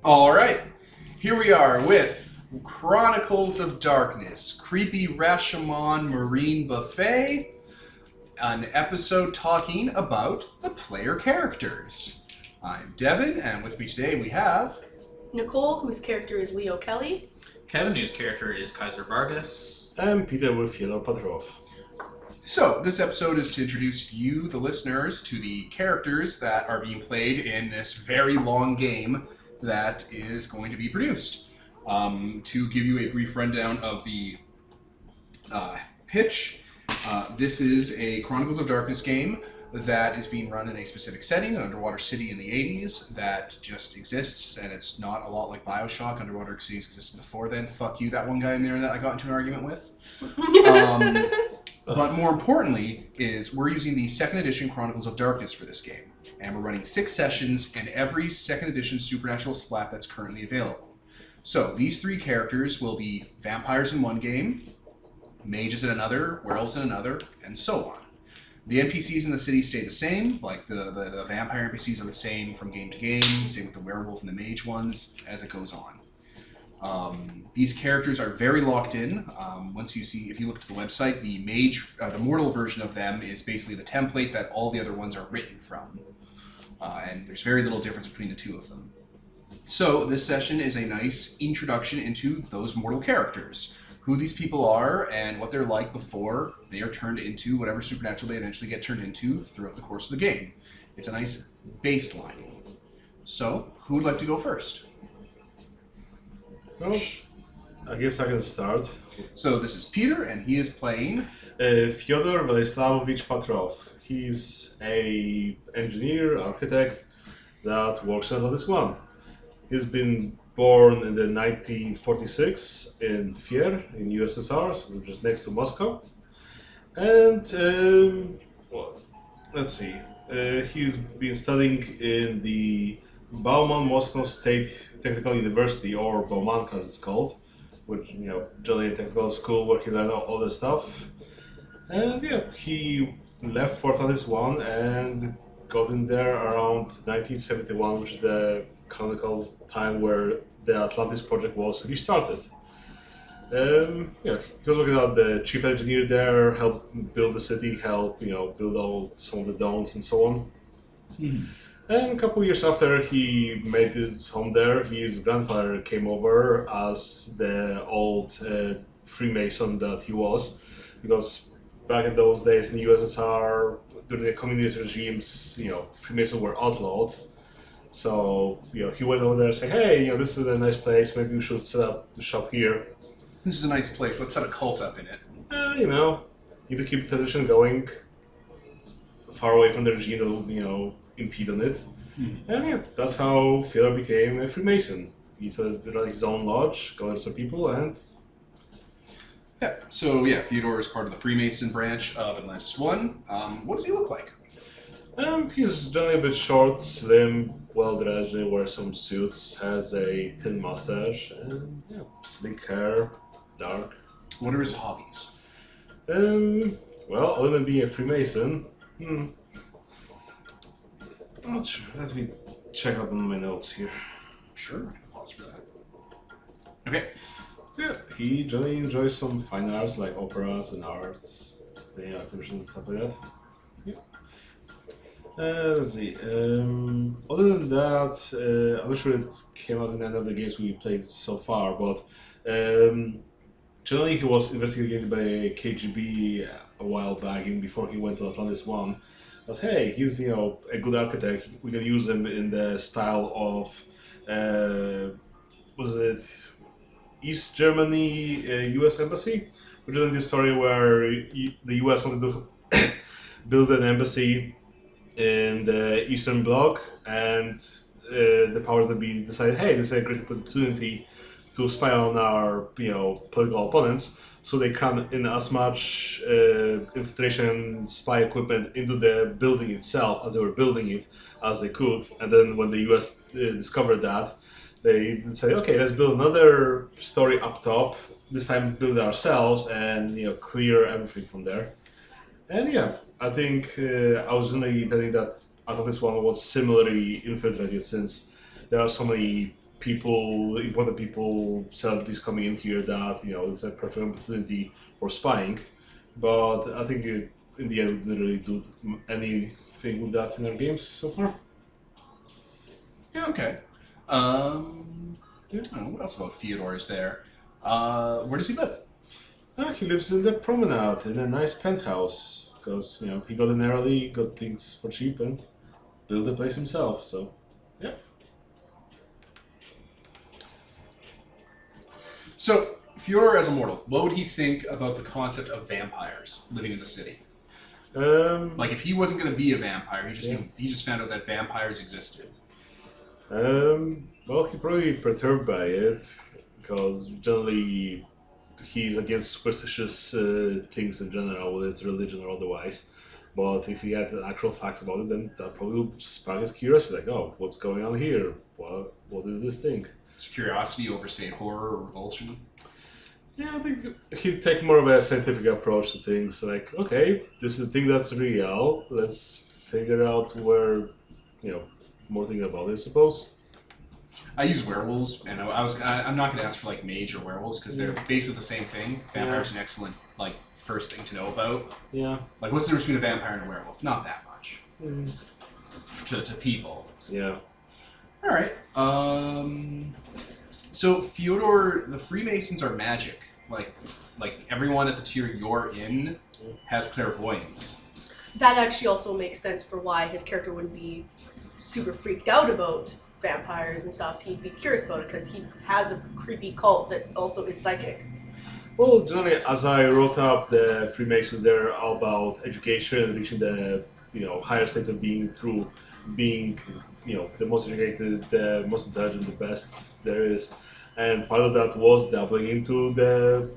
All right, here we are with Chronicles of Darkness, Creepy Rashomon Marine Buffet, an episode talking about the player characters. I'm Devin, and with me today we have... Nicole, whose character is Leo Kelly. Kevin, whose character is Kaiser Vargas. I'm Peter with Yellow Patrov. So, this episode is to introduce you, the listeners, to the characters that are being played in this very long game that is going to be produced. To give you a brief rundown of the pitch, this is a Chronicles of Darkness game that is being run in a specific setting, an underwater city in the 80s that just exists, and it's not a lot like Bioshock. Underwater cities existed before then. Fuck you, that one guy in there that I got into an argument with. But more importantly is we're using the second edition Chronicles of Darkness for this game. And we're running 6 sessions and every second edition supernatural splat that's currently available. So these 3 characters will be vampires in one game, mages in another, werewolves in another, and so on. The NPCs in the city stay the same, like the vampire NPCs are the same from game to game, same with the werewolf and the mage ones, as it goes on. These characters are very locked in. If you look at the website, the mortal version of them is basically the template that all the other ones are written from. And there's very little difference between the two of them. So this session is a nice introduction into those mortal characters, who these people are and what they're like before they are turned into whatever supernatural they eventually get turned into throughout the course of the game. It's a nice baseline. So, who would like to go first? Well, I guess I can start. So this is Peter, and he is playing... Fyodor Vladislavovich Patrov. He's a engineer, architect that works at this one. He's been born in the 1946 in Tver in USSR, which is next to Moscow. And let's see. He's been studying in the Bauman Moscow State Technical University, or Baumanka as it's called, which, generally a technical school where he learned all this stuff. And he left for Atlantis 1 and got in there around 1971, which is the canonical time where the Atlantis project was restarted. He was working as the chief engineer there, helped build the city, helped build some of the domes and so on. Mm-hmm. And a couple of years after he made his home there, his grandfather came over as the old Freemason that he was, because back in those days in the USSR, during the communist regimes, Freemasons were outlawed. So, he went over there and said, hey, this is a nice place, maybe we should set up the shop here. This is a nice place, let's set a cult up in it. Need to keep the tradition going, far away from the regime that would, impede on it. And that's how Fyodor became a Freemason. He started to run his own lodge, gathered some people, and... Fyodor is part of the Freemason branch of Atlantis 1. What does he look like? He's generally a bit short, slim, well-dressed, wears some suits, has a thin mustache, and sleek hair, dark. What are his hobbies? Other than being a Freemason, I'm not sure. Let me check up on my notes here. Sure, I can pause for that. Okay. He generally enjoys some fine arts like operas and arts, exhibitions and stuff like that. Let's see. Other than that, I'm not sure it came out in any of the games we played so far, but generally he was investigated by KGB a while back, even before he went to Atlantis 1. Was, hey, he's a good architect. We can use him in the style of East Germany U.S. Embassy, which is the story where the U.S. wanted to build an embassy in the Eastern Bloc, and the powers that be decided, hey, this is a great opportunity to spy on our political opponents. So they crammed in as much infiltration spy equipment into the building itself as they were building it as they could. And then when the US discovered that, they decided, okay, let's build another story up top. This time build it ourselves and clear everything from there. And I think I was only intending that Atlantis 1 was similarly infiltrated, since there are so many important people, celebrities coming in here that it's a perfect opportunity for spying. But I think in the end, we didn't really do anything with that in our games so far. Yeah, okay. I don't know, what else about Fyodor is there? Where does he live? He lives in the promenade in a nice penthouse because he got in early, got things for cheap, and built the place himself. So yeah. So, Fyodor as a mortal, what would he think about the concept of vampires living in the city? Like, if he wasn't going to be a vampire, he just found out that vampires existed. Well, he'd probably be perturbed by it because generally he's against superstitious things in general, whether it's religion or otherwise. But if he had actual facts about it, then that probably would spark his curiosity. Like, oh, what's going on here? What is this thing? It's curiosity over, say, horror or revulsion. Yeah, I think he'd take more of a scientific approach to things. Like, okay, this is a thing that's real. Let's figure out where, more things about it, I suppose. I use werewolves, and I'm not going to ask for like mage or werewolves because they're basically the same thing. Vampire's an excellent first thing to know about. Yeah. Like, what's the difference between a vampire and a werewolf? Not that much. To people. Yeah. All right. So Fyodor, the Freemasons are magic. Like everyone at the tier you're in has clairvoyance. That actually also makes sense for why his character wouldn't be super freaked out about vampires and stuff. He'd be curious about it because he has a creepy cult that also is psychic. Well, generally, as I wrote up, the Freemasons, they're all about education and reaching the higher states of being through being the most educated, the most intelligent, the best there is. And part of that was dabbling into the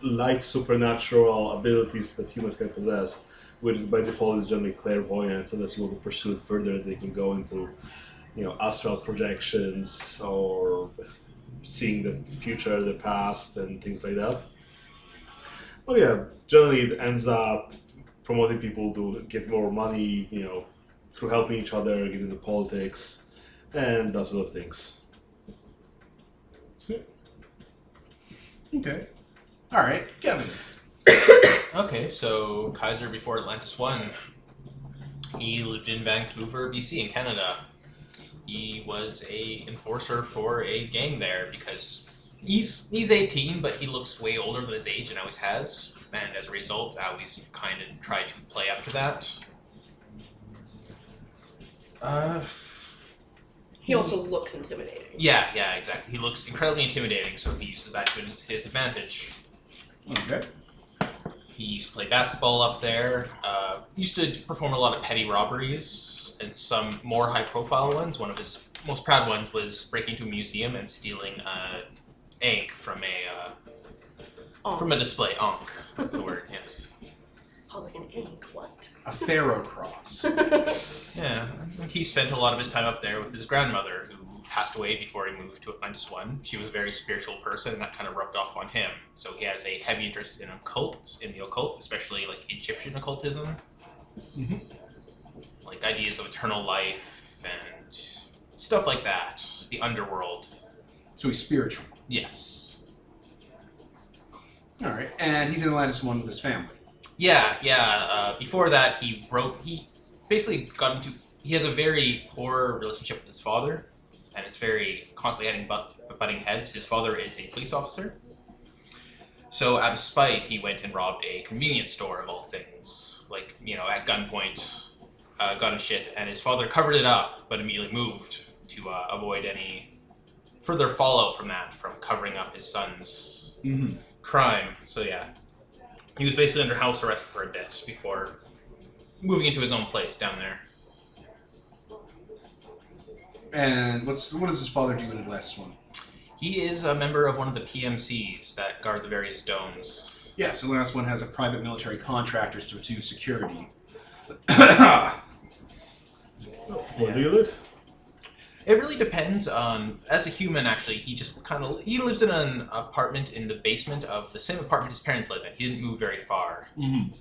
light supernatural abilities that humans can possess, which by default is generally clairvoyance. Unless you want to pursue it further, they can go into astral projections or seeing the future, the past, and things like that. Well, yeah, generally it ends up promoting people to get more money, through helping each other, get into politics, and that sort of things. Okay. All right, Kevin. Okay, so Kaiser before Atlantis 1. He lived in Vancouver, BC in Canada. He was a enforcer for a gang there because he's 18, but he looks way older than his age and always has. And as a result, I always kind of try to play up to that. He also looks intimidating. Yeah, exactly. He looks incredibly intimidating, so he uses that to his advantage. Okay. He used to play basketball up there. Used to perform a lot of petty robberies and some more high-profile ones. One of his most proud ones was breaking into a museum and stealing ink from a display. Ankh. That's the word. Yes. I was like, an ink? What? A pharaoh cross. Yeah. He spent a lot of his time up there with his grandmother, who passed away before he moved to Atlantis 1. She was a very spiritual person, and that kind of rubbed off on him. So he has a heavy interest in the occult, especially like Egyptian occultism. Mm-hmm. Like ideas of eternal life and stuff like that. The underworld. So he's spiritual. Yes. All right, and he's in Atlantis 1 with his family. Yeah. Before that, he basically got into... He has a very poor relationship with his father, and it's very constantly butting heads. His father is a police officer. So out of spite, he went and robbed a convenience store, of all things. Like, at gunpoint, gun and shit. And his father covered it up, but immediately moved to avoid any further fallout from that, from covering up his son's crime. So yeah, he was basically under house arrest for a bit before moving into his own place down there. And what does his father do in Atlantis 1? He is a member of one of the PMCs that guard the various domes. Yes, Atlantis 1 has a private military contractors to do security. Where do you live? It really depends on, as a human actually, he lives in an apartment in the basement of the same apartment his parents live in. He didn't move very far. Mm-hmm.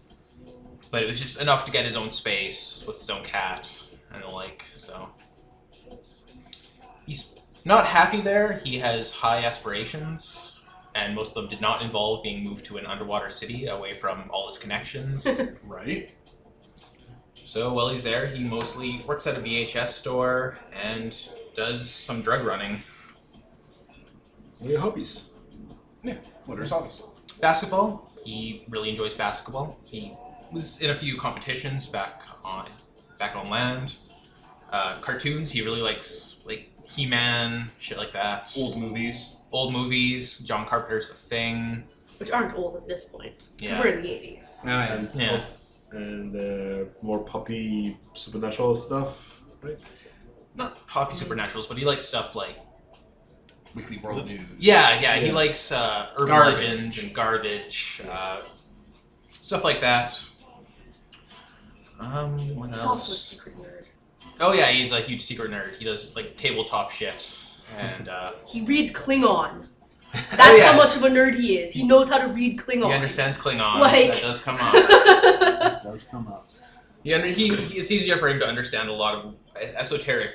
But it was just enough to get his own space with his own cat and the like, so. Not happy there. He has high aspirations, and most of them did not involve being moved to an underwater city away from all his connections. Right. So while he's there, he mostly works at a VHS store and does some drug running. What are your hobbies? Yeah. What are his hobbies? Basketball. He really enjoys basketball. He was in a few competitions back on land. Cartoons. He really likes like He-Man, shit like that. Old movies. Old movies. John Carpenter's The Thing. Which aren't old at this point. 'Cause Yeah. we're in the 80s. And Yeah. and more poppy supernatural stuff, right? Not poppy supernaturals, but he likes stuff like Weekly World News. yeah. He Yeah. likes urban Garbage. legends and garbage, stuff like that. What He's else? also a secret nerd. Oh yeah, he's a huge secret nerd. He does like tabletop shit, and He reads Klingon. That's yeah. how much of a nerd he is. He knows how to read Klingon. he understands Klingon. Like- That does come up. It does come up. It's easier for him to understand a lot of esoteric,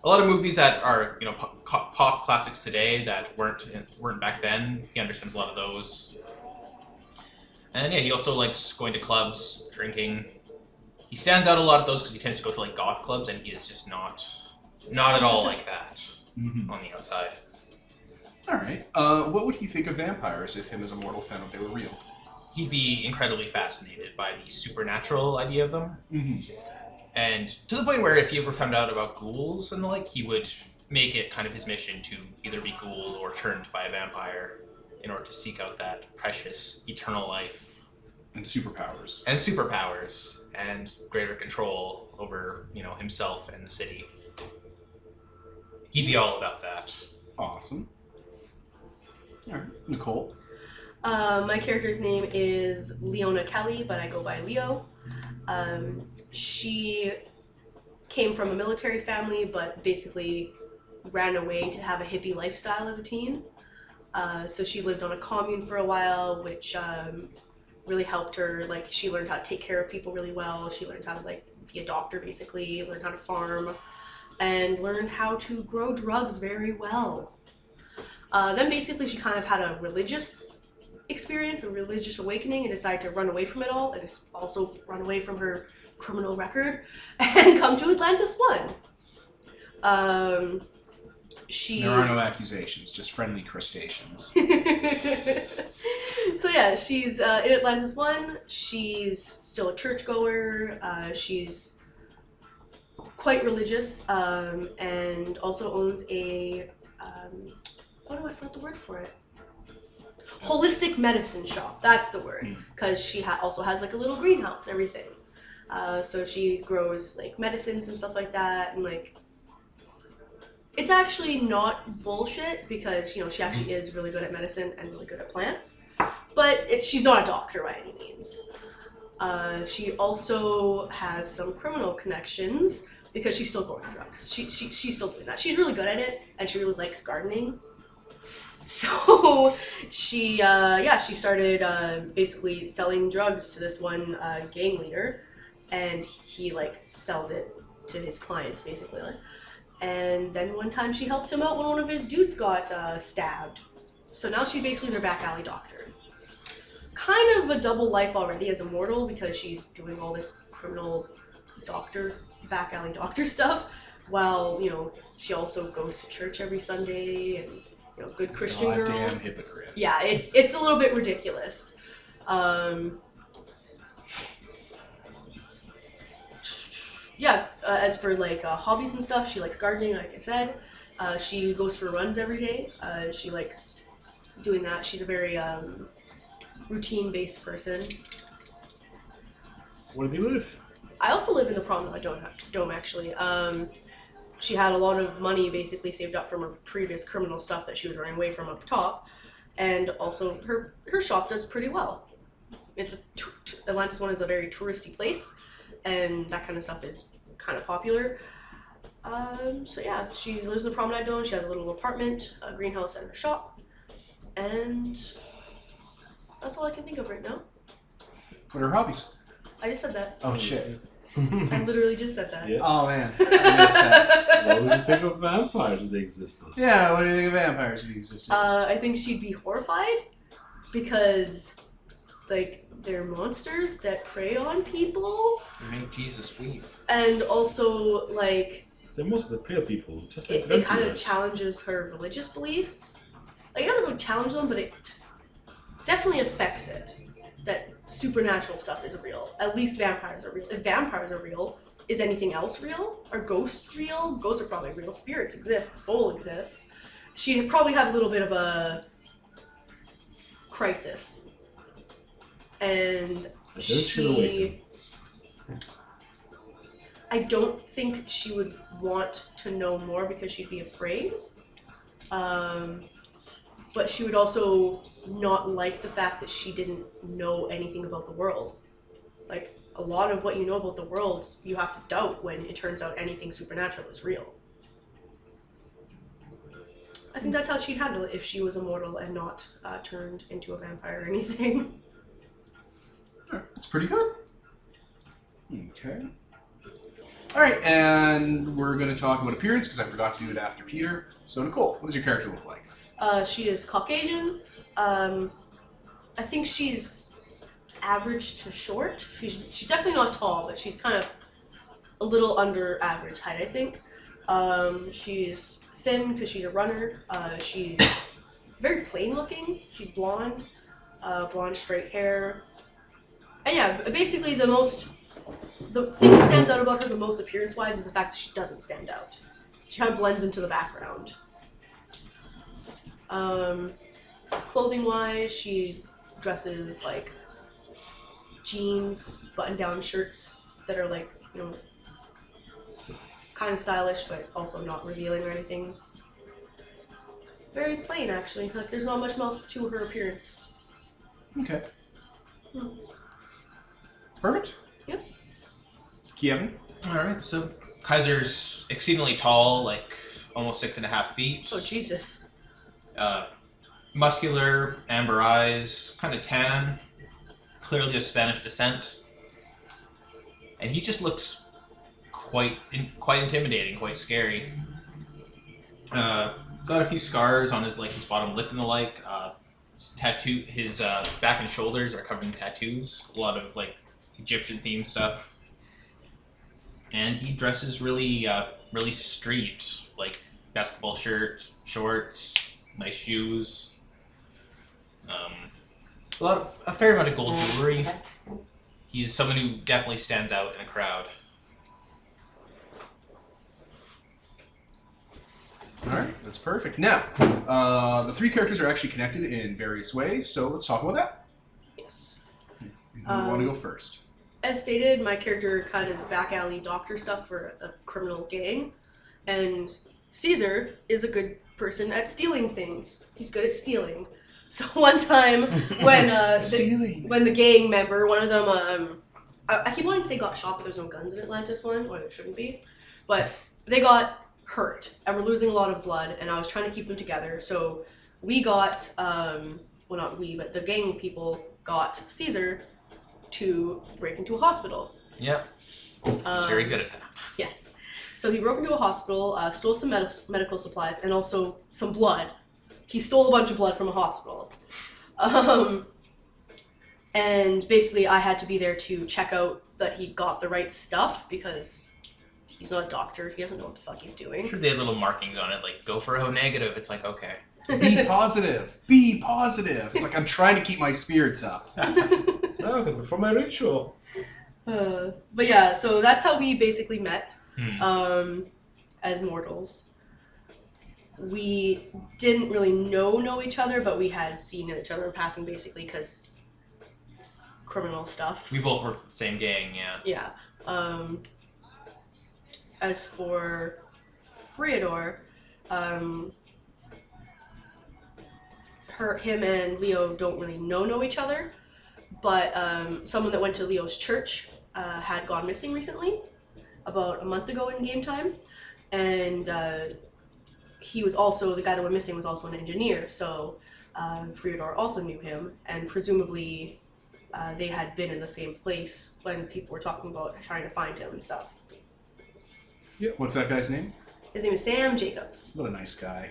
a lot of movies that are pop classics today that weren't back then. He understands a lot of those. And yeah, he also likes going to clubs, drinking. He stands out a lot of those because he tends to go to like goth clubs, and he is just not at all like that Mm-hmm. on the outside. All right. What would he think of vampires if him as a mortal found out they were real? He'd be incredibly fascinated by the supernatural idea of them. Mm-hmm. And to the point where if he ever found out about ghouls and the like, he would make it kind of his mission to either be ghouled or turned by a vampire in order to seek out that precious eternal life And superpowers. and superpowers and greater control over, himself and the city. He'd be all about that. Awesome. All right. Nicole. My character's name is Leona Kelly, but I go by Leo. She came from a military family, but basically ran away to have a hippie lifestyle as a teen. So she lived on a commune for a while, which really helped her. Like, she learned how to take care of people really well. She learned how to be a doctor, basically, learned how to farm, and learned how to grow drugs very well. Then basically she kind of had a religious experience, a religious awakening, and decided to run away from it all, and also run away from her criminal record, and come to Atlantis 1. She's... There are no accusations, just friendly crustaceans. So yeah, she's in Atlantis 1. She's still a churchgoer. She's quite religious, and also owns a oh no, I forgot the word for it. Holistic medicine shop. That's the word, because she also has like a little greenhouse and everything. So she grows like medicines and stuff like that, and like it's actually not bullshit because she actually is really good at medicine and really good at plants, but she's not a doctor by any means. She also has some criminal connections because she's still growing drugs. She's still doing that. She's really good at it, and she really likes gardening. So she started basically selling drugs to this one gang leader, and he sells it to his clients basically. And then one time she helped him out when one of his dudes got stabbed. So now she's basically their back alley doctor. Kind of a double life already as a mortal because she's doing all this criminal doctor, back alley doctor stuff, while she also goes to church every Sunday and good Christian girl. Goddamn hypocrite. Yeah, it's a little bit ridiculous. As for hobbies and stuff, she likes gardening, like I said. She goes for runs every day. She likes doing that. She's a very routine-based person. Where do you live? I also live in the Promenade Dome, actually. She had a lot of money basically saved up from her previous criminal stuff that she was running away from up top, and also her shop does pretty well. It's Atlantis 1 is a very touristy place, and that kind of stuff is kind of popular. So yeah, she lives in the Promenade Dome. She has a little apartment, a greenhouse, and her shop, and that's all I can think of right now. What are her hobbies? I just said that. Oh shit. I literally just said that. Yeah. Oh man, I missed that. What would you think of vampires if they existed? Yeah, what do you think of vampires if you existed? I think she'd be horrified because, like, they're monsters that prey on people, They make Jesus weep. and also, like, They're mostly the pale people, just like it kind of vampires. challenges her religious beliefs. Like, it doesn't really challenge them, but it definitely affects it. That supernatural stuff is real. At least vampires are real. If vampires are real, is anything else real? Are ghosts real? Ghosts are probably real. Spirits exist. The soul exists. She'd probably have a little bit of a crisis. And I don't think she would want to know more because she'd be afraid. But she would also not like the fact that she didn't know anything about the world. Like, a lot of what you know about the world, you have to doubt when it turns out anything supernatural is real. I think that's how she'd handle it if she was immortal and not turned into a vampire or anything. That's pretty good. Okay. All right, and we're going to talk about appearance because I forgot to do it after Peter. So Nicole, what does your character look like? She is Caucasian. I think she's average to short. She's definitely not tall, but she's kind of a little under average height, I think. She's thin because she's a runner. She's very plain looking. She's blonde, blonde straight hair. And yeah, basically the thing that stands out about her the most appearance-wise is the fact that she doesn't stand out. She kind of blends into the background. Clothing-wise, she dresses like jeans, button-down shirts that are like, you know, kind of stylish, but also not revealing or anything. Very plain, actually. Like, there's not much else to her appearance. Okay. Perfect. Yep. Kevin? Alright, so Kaiser's exceedingly tall, like almost 6.5 feet. Oh, Jesus. Muscular, amber eyes, kind of tan, clearly of Spanish descent. And he just looks quite intimidating, quite scary. Got a few scars on his bottom lip and the like. His back and shoulders are covered in tattoos. A lot of like Egyptian themed stuff. And he dresses really street, like basketball shirts, shorts, nice shoes. A fair amount of gold jewelry. He's someone who definitely stands out in a crowd. Alright, that's perfect. Now, the three characters are actually connected in various ways, so let's talk about that. Yes. Who want to go first? As stated, my character kind of is back alley doctor stuff for a criminal gang, and Caesar is a good person at stealing things. He's good at stealing. So one time when when the gang member, one of them, I keep wanting to say got shot, but there's no guns in Atlantis one, or there shouldn't be, but they got hurt and we're losing a lot of blood, and I was trying to keep them together. So we got, well, not we, but the gang people got Caesar to break into a hospital. Yep. He's very good at that. Yes. So he broke into a hospital, stole some medical supplies, and also some blood. He stole a bunch of blood from a hospital. And basically I had to be there to check out that he got the right stuff, because he's not a doctor. He doesn't know what the fuck he's doing. I'm sure they had little markings on it, like, go for O negative. It's like, okay. Be positive. Be positive. It's like I'm trying to keep my spirits up. No, for my ritual. But yeah, so that's how we basically met as mortals. We didn't really know each other, but we had seen each other in passing, basically, because criminal stuff. We both worked at the same gang, yeah. Yeah. As for Freodor, him and Leo don't really know each other, but someone that went to Leo's church had gone missing recently, about a month ago in game time, and he was also, the guy that went missing was also an engineer, so Freodor also knew him, and presumably they had been in the same place when people were talking about trying to find him and stuff. What's that guy's name? His name is Sam Jacobs. What a nice guy.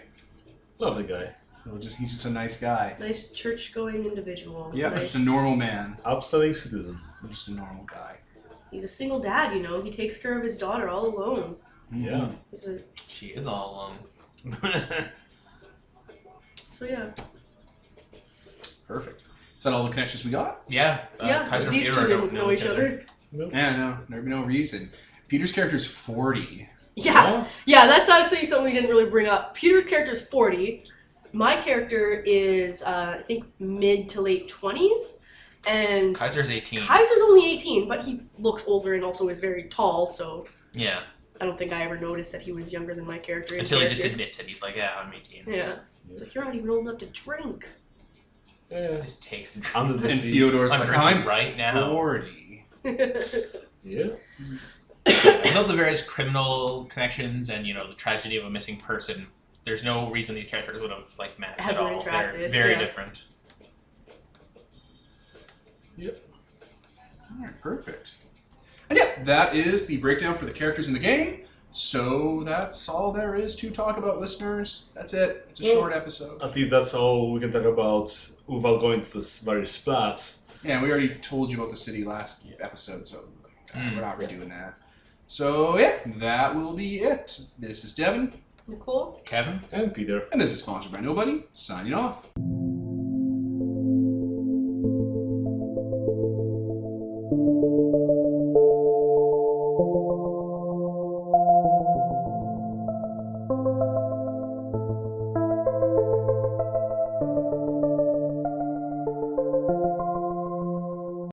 Lovely guy. He's just a nice guy. Nice church-going individual. Yeah, nice. just a normal man. Upstanding citizen. Just a normal guy. He's a single dad, you know. He takes care of his daughter all alone. Yeah. He's a... She is all alone. So yeah. Perfect. Is that all the connections we got? Yeah. Yeah, Kaiser these Peter two don't didn't know each other. Yeah, no. There'd be no reason. Peter's character's 40. Yeah. Yeah, that's actually something we didn't really bring up. Peter's character is 40. My character is, I think, mid to late 20s. And Kaiser's 18. Kaiser's only 18, but he looks older and also is very tall, so Yeah. I don't think I ever noticed that he was younger than my character. Until he just admits it. He's like, yeah, I'm 18. Yeah. It's like, you're not even old enough to drink. Yeah. Just takes and Under the And sea. Theodore's I'm like, drinking I'm right now. 40. Yeah. Without the various criminal connections and, you know, the tragedy of a missing person, there's no reason these characters would have, like, met at Ever all. interacted, They're very yeah. different. Yep. Alright, perfect. And yeah, that is the breakdown for the characters in the game. So that's all there is to talk about, listeners. That's it. It's a short episode. At least that's all we can talk about without going to the various splats. Yeah, we already told you about the city last episode, so we're not redoing that. So yeah, that will be it. This is Devin. Nicole? Kevin? And Peter. And this is sponsored by Nobody, signing off.